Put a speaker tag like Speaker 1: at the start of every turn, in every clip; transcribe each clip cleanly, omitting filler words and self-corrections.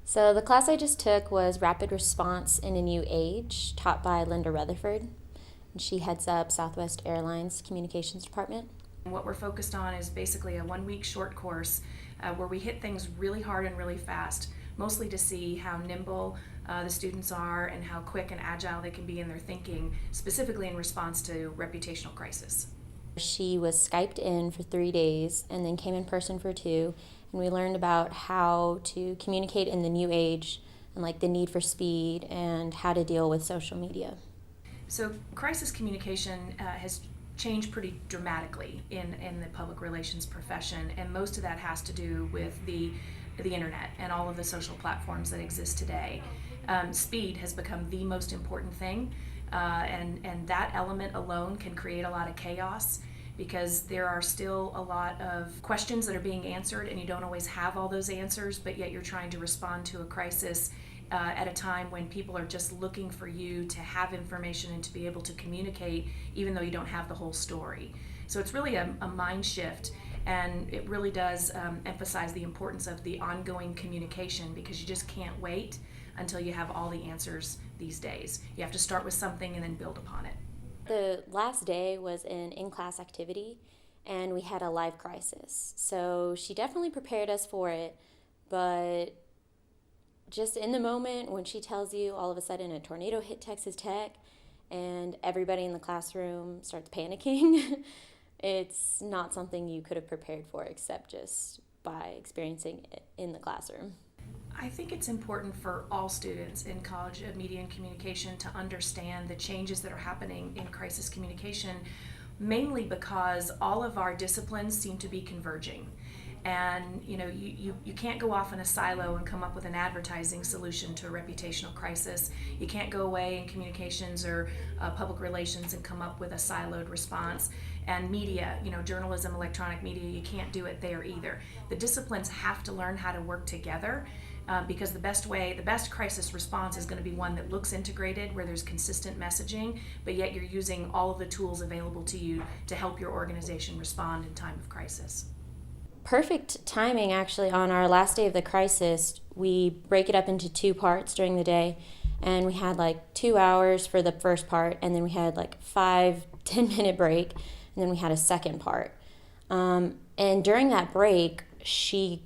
Speaker 1: So the class I just took was Rapid Response in a New Age, taught by Linda Rutherford. And she heads up Southwest Airlines Communications Department.
Speaker 2: What we're focused on is basically a 1 week short course where we hit things really hard and really fast, mostly to see how nimble the students are and how quick and agile they can be in their thinking, specifically in response to reputational crisis.
Speaker 1: She was Skyped in for 3 days and then came in person for two, and we learned about how to communicate in the new age and like the need for speed and how to deal with social media.
Speaker 2: So crisis communication has changed pretty dramatically in the public relations profession, and most of that has to do with the internet and all of the social platforms that exist today. Speed has become the most important thing, and that element alone can create a lot of chaos because there are still a lot of questions that are being answered and you don't always have all those answers, but yet you're trying to respond to a crisis at a time when people are just looking for you to have information and to be able to communicate even though you don't have the whole story. So it's really a mind shift, and it really does emphasize the importance of the ongoing communication because you just can't wait until you have all the answers these days. You have to start with something and then build upon it.
Speaker 1: The last day was an in-class activity, and we had a live crisis. So she definitely prepared us for it, but just in the moment when she tells you all of a sudden a tornado hit Texas Tech and everybody in the classroom starts panicking, it's not something you could have prepared for except just by experiencing it in the classroom.
Speaker 2: I think it's important for all students in College of Media and Communication to understand the changes that are happening in crisis communication, mainly because all of our disciplines seem to be converging. And you can't go off in a silo and come up with an advertising solution to a reputational crisis. You can't go away in communications or public relations and come up with a siloed response. And media, journalism, electronic media, you can't do it there either. The disciplines have to learn how to work together because the best crisis response is going to be one that looks integrated, where there's consistent messaging, but yet you're using all of the tools available to you to help your organization respond in time of crisis.
Speaker 1: Perfect timing, actually. On our last day of the crisis, we break it up into two parts during the day, and we had like 2 hours for the first part, and then we had like 5-10 minute break, and then we had a second part. And during that break, she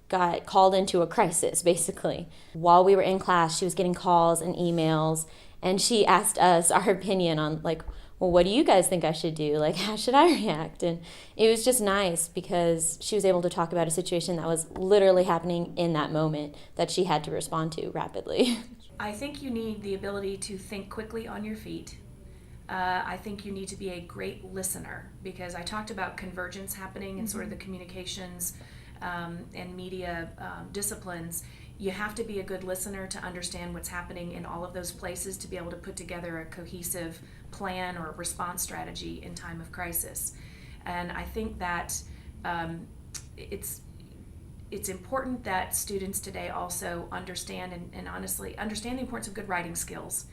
Speaker 1: got called into a crisis, basically. While we were in class, she was getting calls and emails, and she asked us our opinion on like, well, what do you guys think I should do? Like, how should I react? And it was just nice because she was able to talk about a situation that was literally happening in that moment that she had to respond to rapidly.
Speaker 2: I think you need the ability to think quickly on your feet. I think you need to be a great listener because I talked about convergence happening in sort of the communications and media disciplines. You have to be a good listener to understand what's happening in all of those places to be able to put together a cohesive plan or response strategy in time of crisis. And I think that it's important that students today also understand and honestly understand the importance of good writing skills.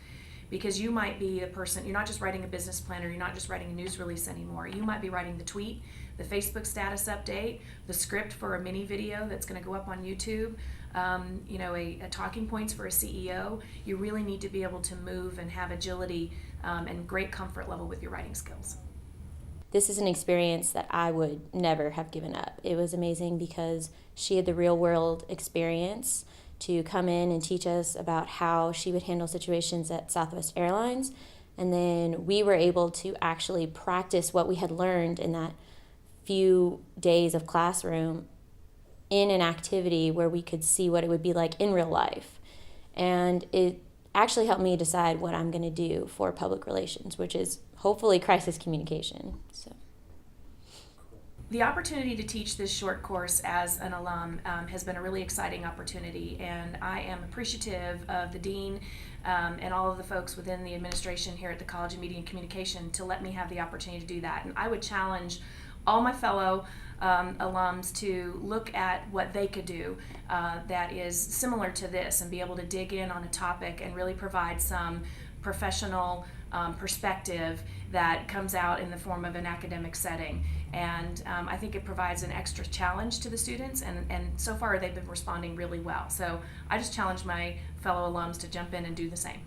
Speaker 2: Because you might be a person, you're not just writing a business plan or you're not just writing a news release anymore. You might be writing the tweet, the Facebook status update, the script for a mini video that's going to go up on YouTube, a talking points for a CEO. You really need to be able to move and have agility and great comfort level with your writing skills.
Speaker 1: This is an experience that I would never have given up. It was amazing because she had the real world experience to come in and teach us about how she would handle situations at Southwest Airlines. And then we were able to actually practice what we had learned in that few days of classroom in an activity where we could see what it would be like in real life. And it actually helped me decide what I'm going to do for public relations, which is hopefully crisis communication. So.
Speaker 2: The opportunity to teach this short course as an alum has been a really exciting opportunity, and I am appreciative of the dean and all of the folks within the administration here at the College of Media and Communication to let me have the opportunity to do that. And I would challenge all my fellow alums to look at what they could do that is similar to this and be able to dig in on a topic and really provide some professional perspective that comes out in the form of an academic setting. And I think it provides an extra challenge to the students, and so far they've been responding really well. So I just challenge my fellow alums to jump in and do the same.